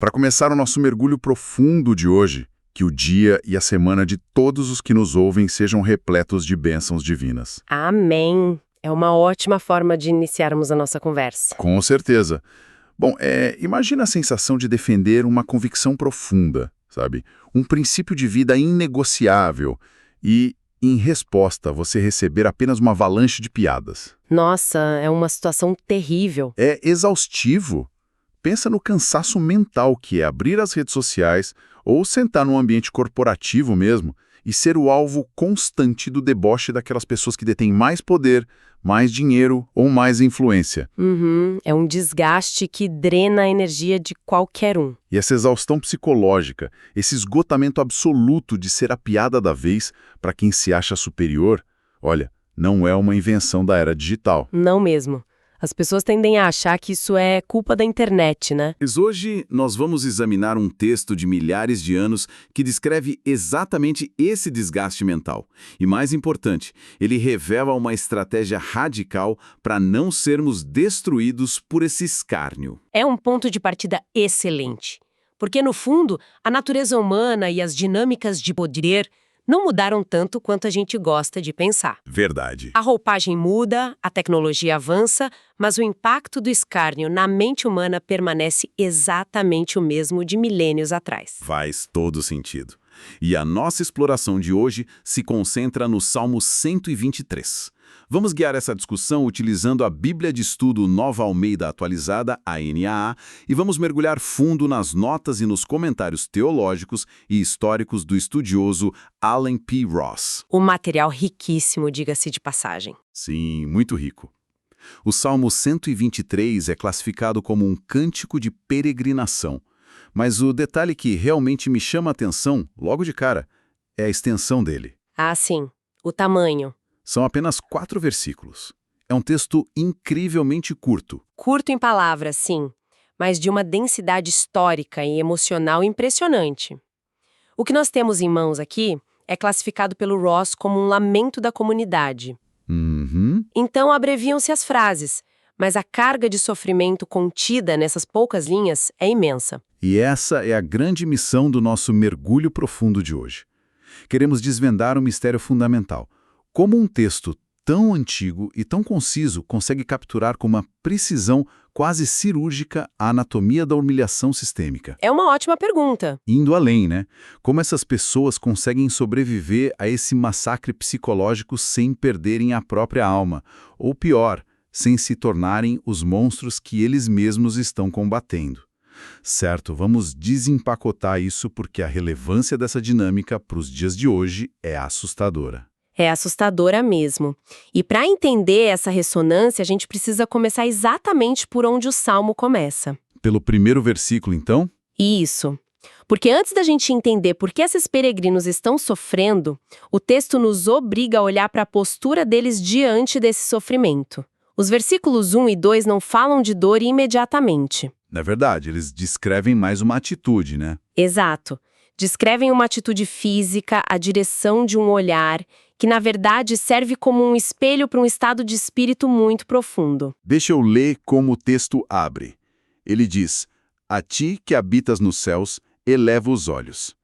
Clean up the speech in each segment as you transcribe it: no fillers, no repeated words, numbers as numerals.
Para começar o nosso mergulho profundo de hoje, que o dia e a semana de todos os que nos ouvem sejam repletos de bênçãos divinas. Amém! É uma ótima forma de iniciarmos a nossa conversa. Com certeza. Bom, imagina a sensação de defender uma convicção profunda, sabe? Um princípio de vida inegociável e, em resposta, você receber apenas uma avalanche de piadas. Nossa, é uma situação terrível. É exaustivo. Pensa no cansaço mental que é abrir as redes sociais ou sentar num ambiente corporativo mesmo e ser o alvo constante do deboche daquelas pessoas que detêm mais poder, mais dinheiro ou mais influência. É um desgaste que drena a energia de qualquer um. E essa exaustão psicológica, esse esgotamento absoluto de ser a piada da vez para quem se acha superior, olha, não é uma invenção da era digital. Não mesmo. As pessoas tendem a achar que isso é culpa da internet, né? Mas hoje nós vamos examinar um texto de milhares de anos que descreve exatamente esse desgaste mental. E mais importante, ele revela uma estratégia radical para não sermos destruídos por esse escárnio. É um ponto de partida excelente. Porque, no fundo, a natureza humana e as dinâmicas de poder não mudaram tanto quanto a gente gosta de pensar. Verdade. A roupagem muda, a tecnologia avança, mas o impacto do escárnio na mente humana permanece exatamente o mesmo de milênios atrás. Faz todo sentido. E a nossa exploração de hoje se concentra no Salmo 123. Vamos guiar essa discussão utilizando a Bíblia de Estudo Nova Almeida Atualizada, a NAA, e vamos mergulhar fundo nas notas e nos comentários teológicos e históricos do estudioso Allen P. Ross. O material riquíssimo, diga-se de passagem. Sim, muito rico. O Salmo 123 é classificado como um cântico de peregrinação. Mas o detalhe que realmente me chama a atenção, logo de cara, é a extensão dele. Ah, sim. O tamanho. São apenas 4 versículos. É um texto incrivelmente curto. Curto em palavras, sim, mas de uma densidade histórica e emocional impressionante. O que nós temos em mãos aqui é classificado pelo Ross como um lamento da comunidade. Então abreviam-se as frases, mas a carga de sofrimento contida nessas poucas linhas é imensa. E essa é a grande missão do nosso mergulho profundo de hoje. Queremos desvendar um mistério fundamental. Como um texto tão antigo e tão conciso consegue capturar com uma precisão quase cirúrgica a anatomia da humilhação sistêmica? É uma ótima pergunta. Indo além, né? Como essas pessoas conseguem sobreviver a esse massacre psicológico sem perderem a própria alma? Ou pior, sem se tornarem os monstros que eles mesmos estão combatendo? Certo, vamos desempacotar isso porque a relevância dessa dinâmica para os dias de hoje é assustadora. É assustadora mesmo. E para entender essa ressonância, a gente precisa começar exatamente por onde o Salmo começa. Pelo primeiro versículo, então? Isso. Porque antes da gente entender por que esses peregrinos estão sofrendo, o texto nos obriga a olhar para a postura deles diante desse sofrimento. Os versículos 1 e 2 não falam de dor imediatamente. Na verdade, eles descrevem mais uma atitude, né? Exato. Descrevem uma atitude física, a direção de um olhar, que na verdade serve como um espelho para um estado de espírito muito profundo. Deixa eu ler como o texto abre. Ele diz: "A ti que habitas nos céus, eleva os olhos.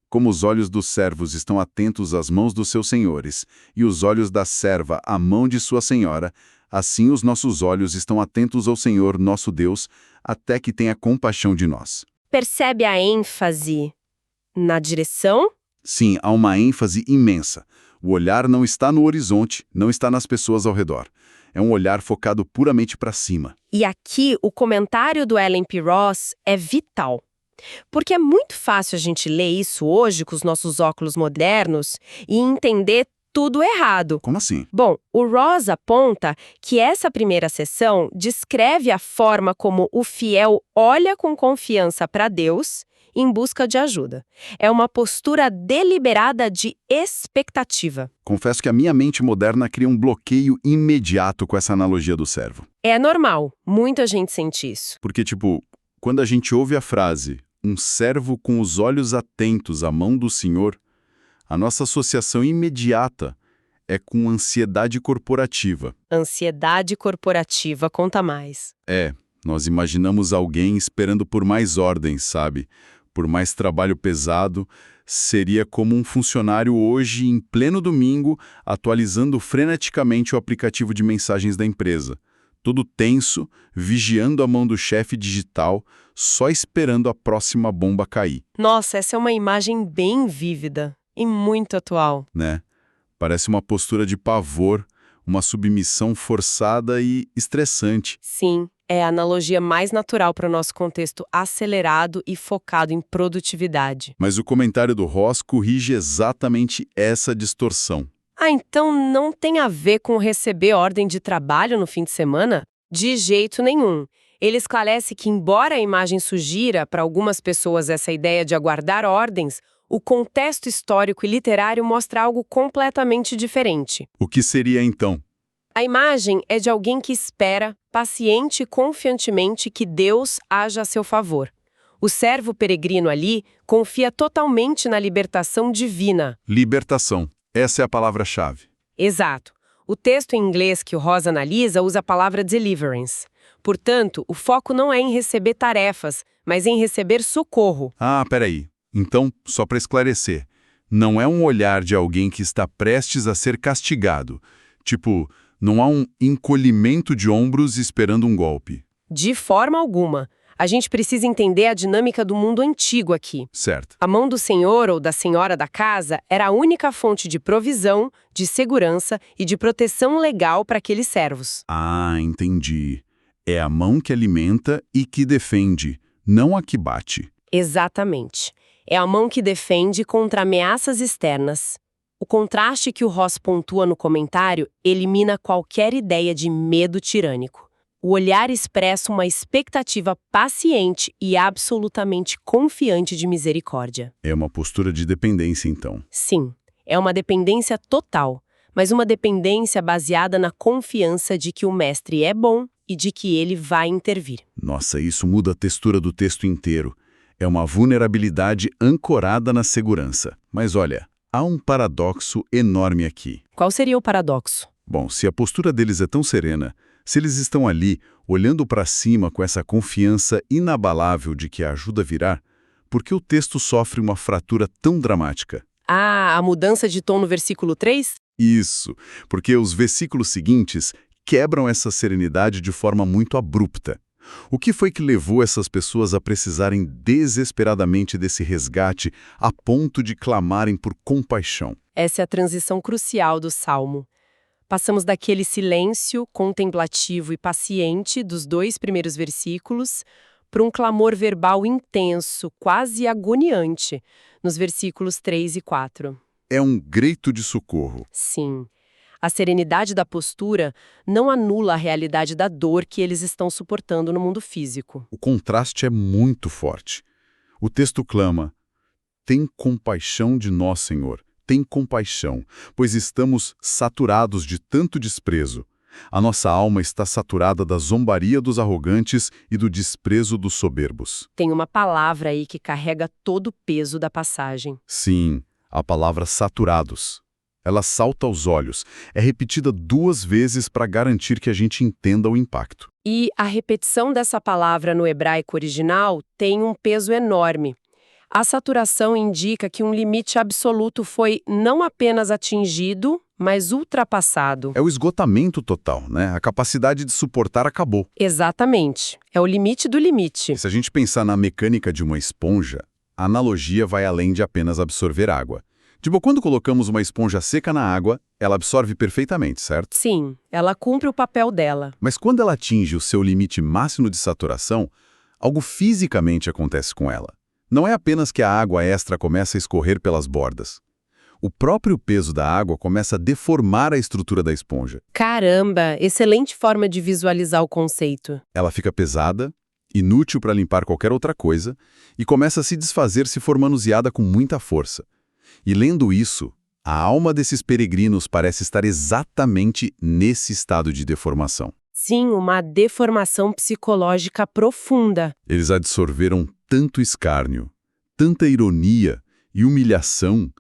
Como os olhos dos servos estão atentos às mãos dos seus senhores, e os olhos da serva à mão de sua senhora, assim os nossos olhos estão atentos ao Senhor nosso Deus, até que tenha compaixão de nós." Percebe a ênfase na direção? Sim, há uma ênfase imensa. O olhar não está no horizonte, não está nas pessoas ao redor. É um olhar focado puramente para cima. E aqui o comentário do Allen P. Ross é vital. Porque é muito fácil a gente ler isso hoje com os nossos óculos modernos e entender tudo errado. Como assim? Bom, o Ross aponta que essa primeira seção descreve a forma como o fiel olha com confiança para Deus em busca de ajuda. É uma postura deliberada de expectativa. Confesso que a minha mente moderna cria um bloqueio imediato com essa analogia do servo. É normal, muita gente sente isso. Porque, quando a gente ouve a frase, um servo com os olhos atentos à mão do Senhor, a nossa associação imediata é com ansiedade corporativa. Ansiedade corporativa, conta mais. Nós imaginamos alguém esperando por mais ordens, sabe? Por mais trabalho pesado. Seria como um funcionário hoje, em pleno domingo, atualizando freneticamente o aplicativo de mensagens da empresa. Todo tenso, vigiando a mão do chefe digital, só esperando a próxima bomba cair, Nossa, essa é uma imagem bem vívida e muito atual. né? Parece uma postura de pavor, uma submissão forçada e estressante. Sim, é a analogia mais natural para o nosso contexto acelerado e focado em produtividade. Mas o comentário do Ross corrige exatamente essa distorção. Ah, então não tem a ver com receber ordem de trabalho no fim de semana? De jeito nenhum. Ele esclarece que, embora a imagem sugira para algumas pessoas essa ideia de aguardar ordens, o contexto histórico e literário mostra algo completamente diferente. O que seria então? A imagem é de alguém que espera, paciente e confiantemente, que Deus haja a seu favor. O servo peregrino ali confia totalmente na libertação divina. Libertação. Essa é a palavra-chave. Exato. O texto em inglês que o Ross analisa usa a palavra deliverance. Portanto, o foco não é em receber tarefas, mas em receber socorro. Ah, peraí. Então, só para esclarecer, não é um olhar de alguém que está prestes a ser castigado. Tipo, não há um encolhimento de ombros esperando um golpe. De forma alguma. A gente precisa entender a dinâmica do mundo antigo aqui. Certo. A mão do senhor ou da senhora da casa era a única fonte de provisão, de segurança e de proteção legal para aqueles servos. Ah, entendi. É a mão que alimenta e que defende, não a que bate. Exatamente. É a mão que defende contra ameaças externas. O contraste que o Ross pontua no comentário elimina qualquer ideia de medo tirânico. O olhar expressa uma expectativa paciente e absolutamente confiante de misericórdia. É uma postura de dependência, então. Sim, é uma dependência total, mas uma dependência baseada na confiança de que o mestre é bom e de que ele vai intervir. Nossa, isso muda a textura do texto inteiro. É uma vulnerabilidade ancorada na segurança. Mas olha, há um paradoxo enorme aqui. Qual seria o paradoxo? Bom, se a postura deles é tão serena, se eles estão ali, olhando para cima com essa confiança inabalável de que a ajuda virá, por que o texto sofre uma fratura tão dramática? Ah, a mudança de tom no versículo 3? Isso, porque os versículos seguintes quebram essa serenidade de forma muito abrupta. O que foi que levou essas pessoas a precisarem desesperadamente desse resgate a ponto de clamarem por compaixão? Essa é a transição crucial do Salmo. Passamos daquele silêncio contemplativo e paciente dos 2 primeiros versículos para um clamor verbal intenso, quase agoniante, nos versículos 3 e 4. É um grito de socorro. Sim. A serenidade da postura não anula a realidade da dor que eles estão suportando no mundo físico. O contraste é muito forte. O texto clama: "Tem compaixão de nós, Senhor. Tem compaixão, pois estamos saturados de tanto desprezo. A nossa alma está saturada da zombaria dos arrogantes e do desprezo dos soberbos." Tem uma palavra aí que carrega todo o peso da passagem. Sim, a palavra saturados. Ela salta aos olhos. É repetida 2 vezes para garantir que a gente entenda o impacto. E a repetição dessa palavra no hebraico original tem um peso enorme. A saturação indica que um limite absoluto foi não apenas atingido, mas ultrapassado. É o esgotamento total, né? A capacidade de suportar acabou. Exatamente. É o limite do limite. Se a gente pensar na mecânica de uma esponja, a analogia vai além de apenas absorver água. Tipo, quando colocamos uma esponja seca na água, ela absorve perfeitamente, certo? Sim, ela cumpre o papel dela. Mas quando ela atinge o seu limite máximo de saturação, algo fisicamente acontece com ela. Não é apenas que a água extra começa a escorrer pelas bordas. O próprio peso da água começa a deformar a estrutura da esponja. Caramba, excelente forma de visualizar o conceito. Ela fica pesada, inútil para limpar qualquer outra coisa, e começa a se desfazer se for manuseada com muita força. E lendo isso, a alma desses peregrinos parece estar exatamente nesse estado de deformação. Sim, uma deformação psicológica profunda. Eles absorveram tanto escárnio, tanta ironia e humilhação,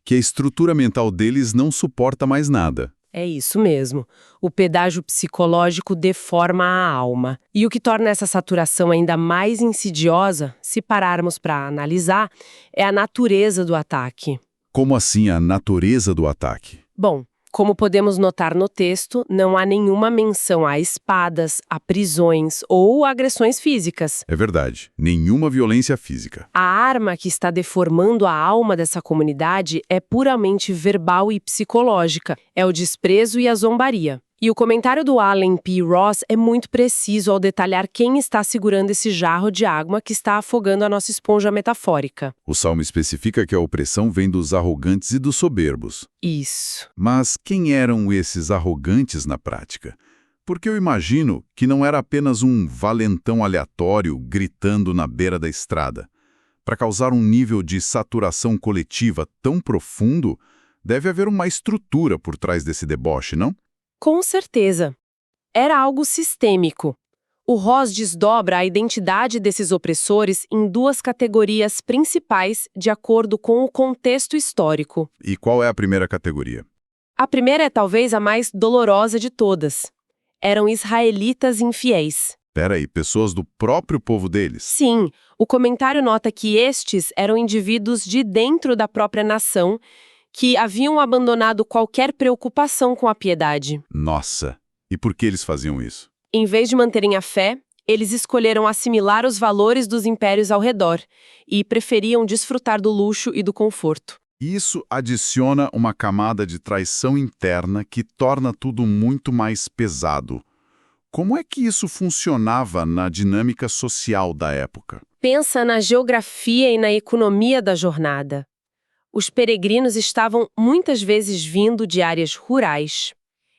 que a estrutura mental deles não suporta mais nada. É isso mesmo. O pedágio psicológico deforma a alma. E o que torna essa saturação ainda mais insidiosa, se pararmos para analisar, é a natureza do ataque. Como assim a natureza do ataque? Bom, como podemos notar no texto, não há nenhuma menção a espadas, a prisões ou agressões físicas. É verdade, nenhuma violência física. A arma que está deformando a alma dessa comunidade é puramente verbal e psicológica, é o desprezo e a zombaria. E o comentário do Allen P. Ross é muito preciso ao detalhar quem está segurando esse jarro de água que está afogando a nossa esponja metafórica. O Salmo especifica que a opressão vem dos arrogantes e dos soberbos. Isso. Mas quem eram esses arrogantes na prática? Porque eu imagino que não era apenas um valentão aleatório gritando na beira da estrada. Para causar um nível de saturação coletiva tão profundo, deve haver uma estrutura por trás desse deboche, não? Com certeza. Era algo sistêmico. O Ross desdobra a identidade desses opressores em duas categorias principais de acordo com o contexto histórico. E qual é a primeira categoria? A primeira é talvez a mais dolorosa de todas. Eram israelitas infiéis. Peraí, pessoas do próprio povo deles? Sim, o comentário nota que estes eram indivíduos de dentro da própria nação que haviam abandonado qualquer preocupação com a piedade. Nossa, e por que eles faziam isso? Em vez de manterem a fé, eles escolheram assimilar os valores dos impérios ao redor e preferiam desfrutar do luxo e do conforto. Isso adiciona uma camada de traição interna que torna tudo muito mais pesado. Como é que isso funcionava na dinâmica social da época? Pensa na geografia e na economia da jornada. Os peregrinos estavam muitas vezes vindo de áreas rurais.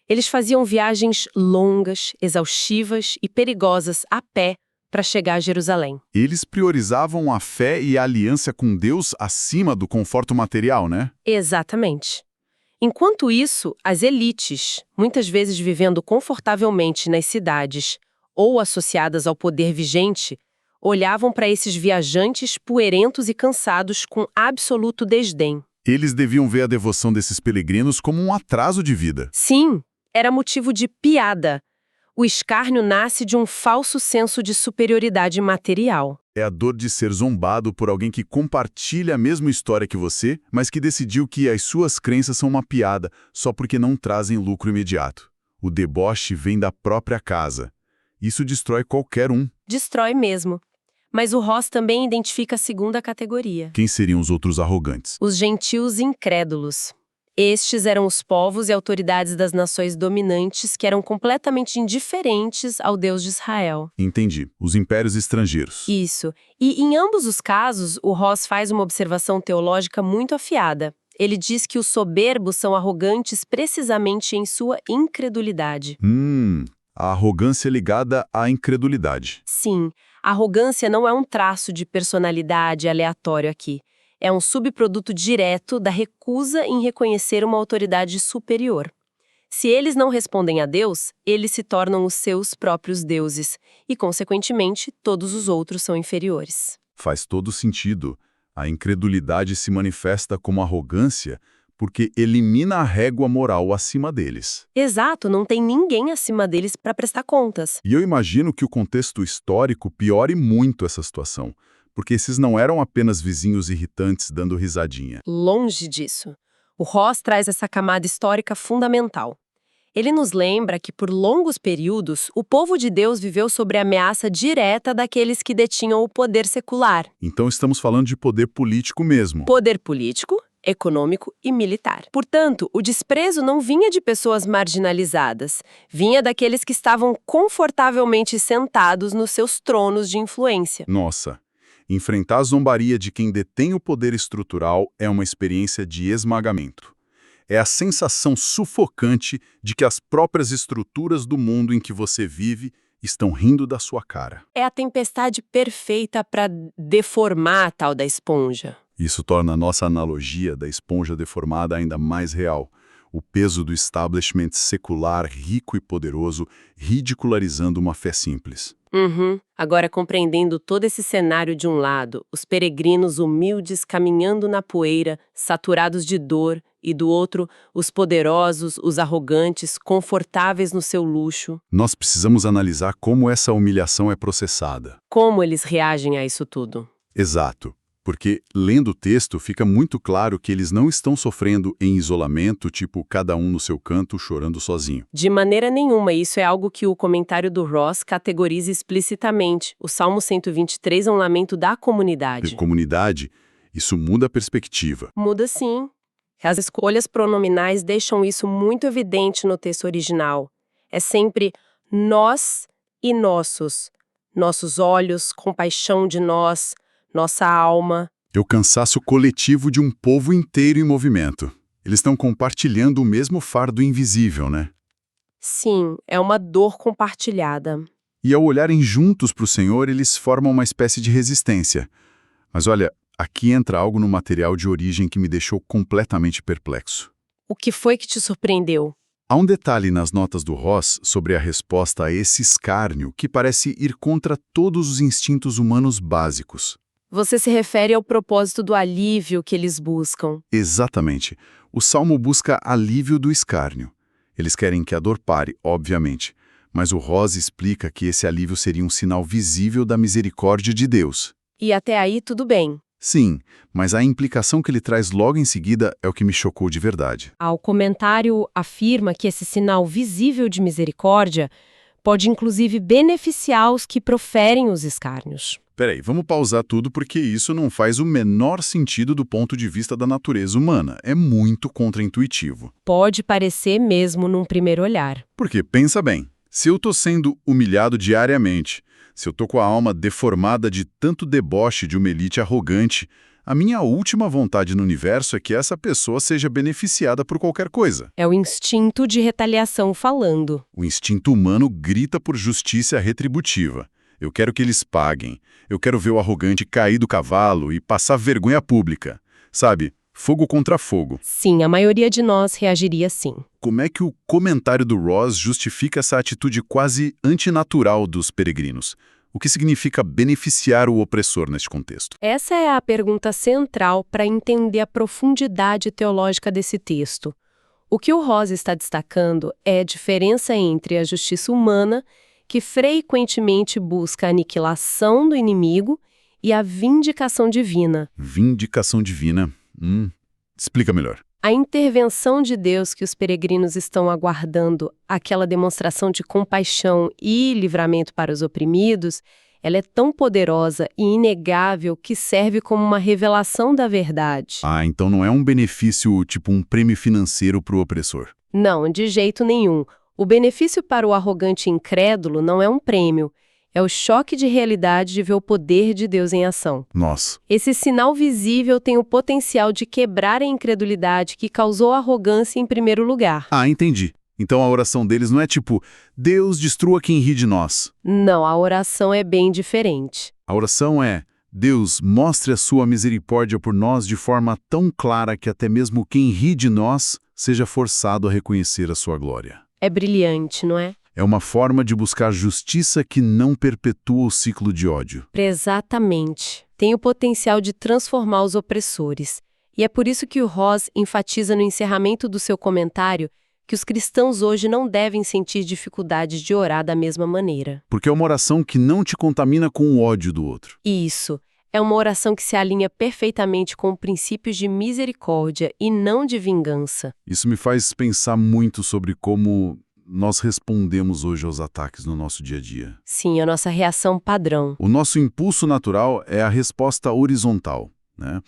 Eles faziam viagens longas, exaustivas e perigosas a pé para chegar a Jerusalém. Eles priorizavam a fé e a aliança com Deus acima do conforto material, né? Exatamente. Enquanto isso, as elites, muitas vezes vivendo confortavelmente nas cidades ou associadas ao poder vigente, olhavam para esses viajantes poerentos e cansados com absoluto desdém. Eles deviam ver a devoção desses peregrinos como um atraso de vida. Sim, era motivo de piada. O escárnio nasce de um falso senso de superioridade material. É a dor de ser zombado por alguém que compartilha a mesma história que você, mas que decidiu que as suas crenças são uma piada só porque não trazem lucro imediato. O deboche vem da própria casa. Isso destrói qualquer um. Destrói mesmo. Mas o Ross também identifica a segunda categoria. Quem seriam os outros arrogantes? Os gentios incrédulos. Estes eram os povos e autoridades das nações dominantes que eram completamente indiferentes ao Deus de Israel. Entendi. Os impérios estrangeiros. Isso. E em ambos os casos, o Ross faz uma observação teológica muito afiada. Ele diz que os soberbos são arrogantes precisamente em sua incredulidade. A arrogância ligada à incredulidade. Sim, a arrogância não é um traço de personalidade aleatório aqui. É um subproduto direto da recusa em reconhecer uma autoridade superior. Se eles não respondem a Deus, eles se tornam os seus próprios deuses e, consequentemente, todos os outros são inferiores. Faz todo sentido. A incredulidade se manifesta como arrogância porque elimina a régua moral acima deles. Exato, não tem ninguém acima deles para prestar contas. E eu imagino que o contexto histórico piore muito essa situação, porque esses não eram apenas vizinhos irritantes dando risadinha. Longe disso. O Ross traz essa camada histórica fundamental. Ele nos lembra que, por longos períodos, o povo de Deus viveu sob a ameaça direta daqueles que detinham o poder secular. Então estamos falando de poder político mesmo. Poder político, econômico e militar. Portanto, o desprezo não vinha de pessoas marginalizadas, vinha daqueles que estavam confortavelmente sentados nos seus tronos de influência. Nossa, enfrentar a zombaria de quem detém o poder estrutural é uma experiência de esmagamento. É a sensação sufocante de que as próprias estruturas do mundo em que você vive estão rindo da sua cara. É a tempestade perfeita para deformar a tal da esponja. Isso torna a nossa analogia da esponja deformada ainda mais real. O peso do establishment secular rico e poderoso ridicularizando uma fé simples. Agora, compreendendo todo esse cenário de um lado, os peregrinos humildes caminhando na poeira, saturados de dor, e do outro, os poderosos, os arrogantes, confortáveis no seu luxo. Nós precisamos analisar como essa humilhação é processada. Como eles reagem a isso tudo? Exato. Porque, lendo o texto, fica muito claro que eles não estão sofrendo em isolamento, tipo cada um no seu canto, chorando sozinho. De maneira nenhuma, isso é algo que o comentário do Ross categoriza explicitamente. O Salmo 123 é um lamento da comunidade. Comunidade, isso muda a perspectiva. Muda sim. As escolhas pronominais deixam isso muito evidente no texto original. É sempre nós e nossos. Nossos olhos, compaixão de nós, nossa alma. É o cansaço coletivo de um povo inteiro em movimento. Eles estão compartilhando o mesmo fardo invisível, né? Sim, é uma dor compartilhada. E ao olharem juntos para o Senhor, eles formam uma espécie de resistência. Mas olha, aqui entra algo no material de origem que me deixou completamente perplexo. O que foi que te surpreendeu? Há um detalhe nas notas do Ross sobre a resposta a esse escárnio que parece ir contra todos os instintos humanos básicos. Você se refere ao propósito do alívio que eles buscam. Exatamente. O Salmo busca alívio do escárnio. Eles querem que a dor pare, obviamente, mas o Ross explica que esse alívio seria um sinal visível da misericórdia de Deus. E até aí tudo bem. Sim, mas a implicação que ele traz logo em seguida é o que me chocou de verdade. O comentário afirma que esse sinal visível de misericórdia pode inclusive beneficiar os que proferem os escárnios. Peraí, vamos pausar tudo porque isso não faz o menor sentido do ponto de vista da natureza humana. É muito contraintuitivo. Pode parecer mesmo num primeiro olhar. Porque, pensa bem, se eu estou sendo humilhado diariamente, se eu estou com a alma deformada de tanto deboche de uma elite arrogante, a minha última vontade no universo é que essa pessoa seja beneficiada por qualquer coisa. É o instinto de retaliação falando. O instinto humano grita por justiça retributiva. Eu quero que eles paguem. Eu quero ver o arrogante cair do cavalo e passar vergonha pública. Sabe, fogo contra fogo. Sim, a maioria de nós reagiria assim. Como é que o comentário do Ross justifica essa atitude quase antinatural dos peregrinos? O que significa beneficiar o opressor neste contexto? Essa é a pergunta central para entender a profundidade teológica desse texto. O que o Ross está destacando é a diferença entre a justiça humana, que frequentemente busca a aniquilação do inimigo, e a vindicação divina. Vindicação divina. Explica melhor. A intervenção de Deus que os peregrinos estão aguardando, aquela demonstração de compaixão e livramento para os oprimidos, ela é tão poderosa e inegável que serve como uma revelação da verdade. Então não é um benefício tipo um prêmio financeiro para o opressor. Não, de jeito nenhum. O benefício para o arrogante incrédulo não é um prêmio, é o choque de realidade de ver o poder de Deus em ação. Nossa. Esse sinal visível tem o potencial de quebrar a incredulidade que causou a arrogância em primeiro lugar. Entendi. Então a oração deles não é tipo, Deus destrua quem ri de nós. Não, a oração é bem diferente. A oração é, Deus, mostre a sua misericórdia por nós de forma tão clara que até mesmo quem ri de nós seja forçado a reconhecer a sua glória. É brilhante, não é? É uma forma de buscar justiça que não perpetua o ciclo de ódio. Exatamente. Tem o potencial de transformar os opressores. E é por isso que o Ross enfatiza no encerramento do seu comentário que os cristãos hoje não devem sentir dificuldade de orar da mesma maneira. Porque é uma oração que não te contamina com o ódio do outro. Isso. É uma oração que se alinha perfeitamente com princípios de misericórdia e não de vingança. Isso me faz pensar muito sobre como nós respondemos hoje aos ataques no nosso dia a dia. Sim, a nossa reação padrão. O nosso impulso natural é a resposta horizontal, né?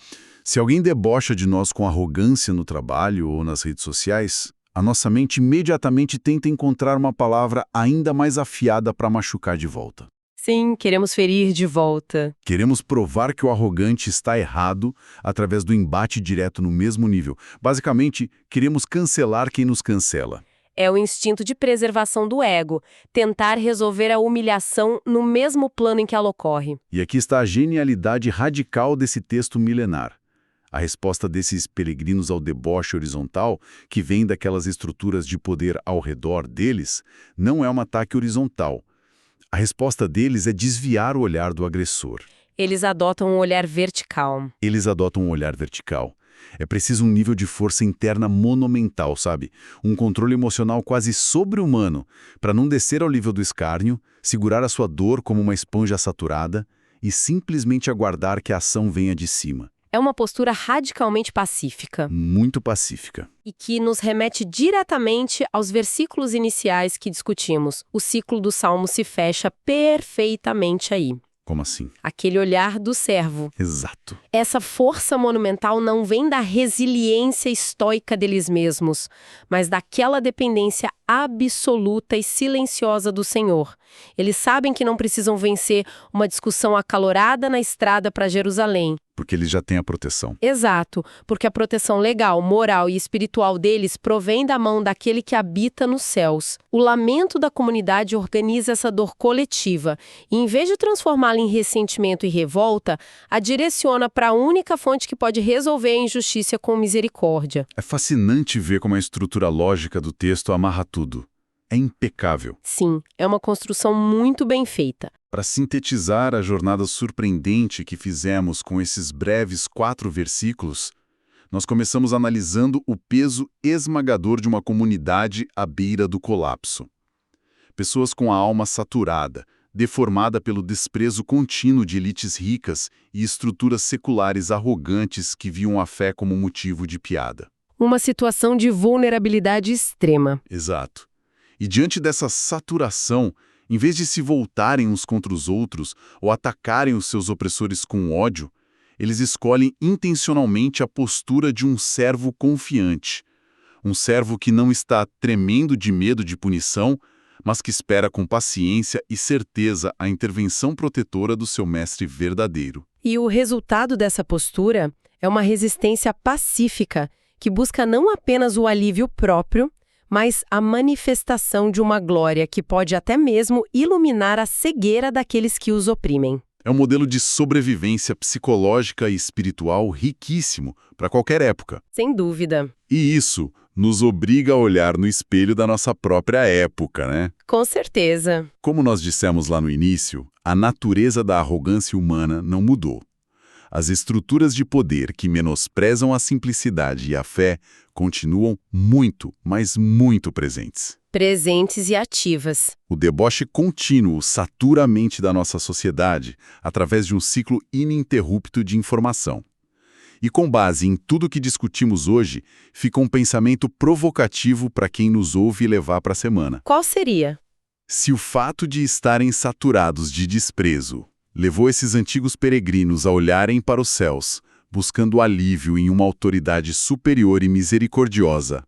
Se alguém debocha de nós com arrogância no trabalho ou nas redes sociais, a nossa mente imediatamente tenta encontrar uma palavra ainda mais afiada para machucar de volta. Sim, queremos ferir de volta. Queremos provar que o arrogante está errado através do embate direto no mesmo nível. Basicamente, queremos cancelar quem nos cancela. É o instinto de preservação do ego, tentar resolver a humilhação no mesmo plano em que ela ocorre. E aqui está a genialidade radical desse texto milenar. A resposta desses peregrinos ao deboche horizontal, que vem daquelas estruturas de poder ao redor deles, não é um ataque horizontal. A resposta deles é desviar o olhar do agressor. Eles adotam um olhar vertical. Eles adotam um olhar vertical. É preciso um nível de força interna monumental, sabe? Um controle emocional quase sobre-humano, para não descer ao nível do escárnio, segurar a sua dor como uma esponja saturada e simplesmente aguardar que a ação venha de cima. É uma postura radicalmente pacífica Muito pacífica. e que nos remete diretamente aos versículos iniciais que discutimos. O ciclo do Salmo se fecha perfeitamente aí. Como assim? Aquele olhar do servo. Exato. Essa força monumental não vem da resiliência estoica deles mesmos, mas daquela dependência absoluta e silenciosa do Senhor. Eles sabem que não precisam vencer uma discussão acalorada na estrada para Jerusalém. Porque eles já têm a proteção. Exato, porque a proteção legal, moral e espiritual deles provém da mão daquele que habita nos céus. O lamento da comunidade organiza essa dor coletiva e, em vez de transformá-la em ressentimento e revolta, a direciona para a única fonte que pode resolver a injustiça com misericórdia. É fascinante ver como a estrutura lógica do texto amarra tudo. É impecável. Sim, é uma construção muito bem feita. Para sintetizar a jornada surpreendente que fizemos com esses breves 4 versículos, nós começamos analisando o peso esmagador de uma comunidade à beira do colapso. Pessoas com a alma saturada, deformada pelo desprezo contínuo de elites ricas e estruturas seculares arrogantes que viam a fé como motivo de piada. Uma situação de vulnerabilidade extrema. Exato. E diante dessa saturação, em vez de se voltarem uns contra os outros ou atacarem os seus opressores com ódio, eles escolhem intencionalmente a postura de um servo confiante. Um servo que não está tremendo de medo de punição, mas que espera com paciência e certeza a intervenção protetora do seu mestre verdadeiro. E o resultado dessa postura é uma resistência pacífica que busca não apenas o alívio próprio, mas a manifestação de uma glória que pode até mesmo iluminar a cegueira daqueles que os oprimem. É um modelo de sobrevivência psicológica e espiritual riquíssimo para qualquer época. Sem dúvida. E isso nos obriga a olhar no espelho da nossa própria época, né? Com certeza. Como nós dissemos lá no início, a natureza da arrogância humana não mudou. As estruturas de poder que menosprezam a simplicidade e a fé continuam muito, mas muito presentes. Presentes e ativas. O deboche contínuo satura a mente da nossa sociedade através de um ciclo ininterrupto de informação. E com base em tudo que discutimos hoje, fica um pensamento provocativo para quem nos ouve levar para a semana. Qual seria? Se o fato de estarem saturados de desprezo levou esses antigos peregrinos a olharem para os céus, buscando alívio em uma autoridade superior e misericordiosa,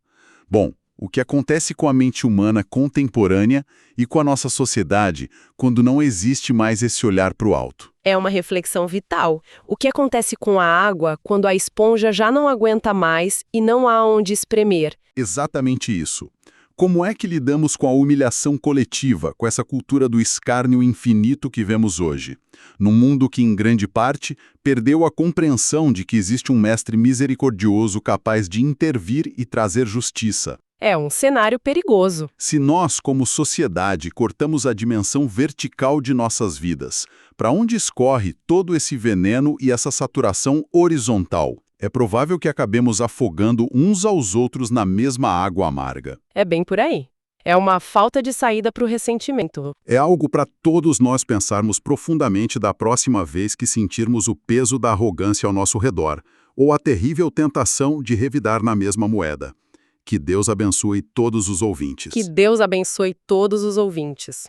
bom, o que acontece com a mente humana contemporânea e com a nossa sociedade quando não existe mais esse olhar para o alto? É uma reflexão vital. O que acontece com a água quando a esponja já não aguenta mais e não há onde espremer? Exatamente isso. Como é que lidamos com a humilhação coletiva, com essa cultura do escárnio infinito que vemos hoje? Num mundo que, em grande parte, perdeu a compreensão de que existe um mestre misericordioso capaz de intervir e trazer justiça. É um cenário perigoso. Se nós, como sociedade, cortamos a dimensão vertical de nossas vidas, para onde escorre todo esse veneno e essa saturação horizontal? É provável que acabemos afogando uns aos outros na mesma água amarga. É bem por aí. É uma falta de saída para o ressentimento. É algo para todos nós pensarmos profundamente da próxima vez que sentirmos o peso da arrogância ao nosso redor, ou a terrível tentação de revidar na mesma moeda. Que Deus abençoe todos os ouvintes. Que Deus abençoe todos os ouvintes.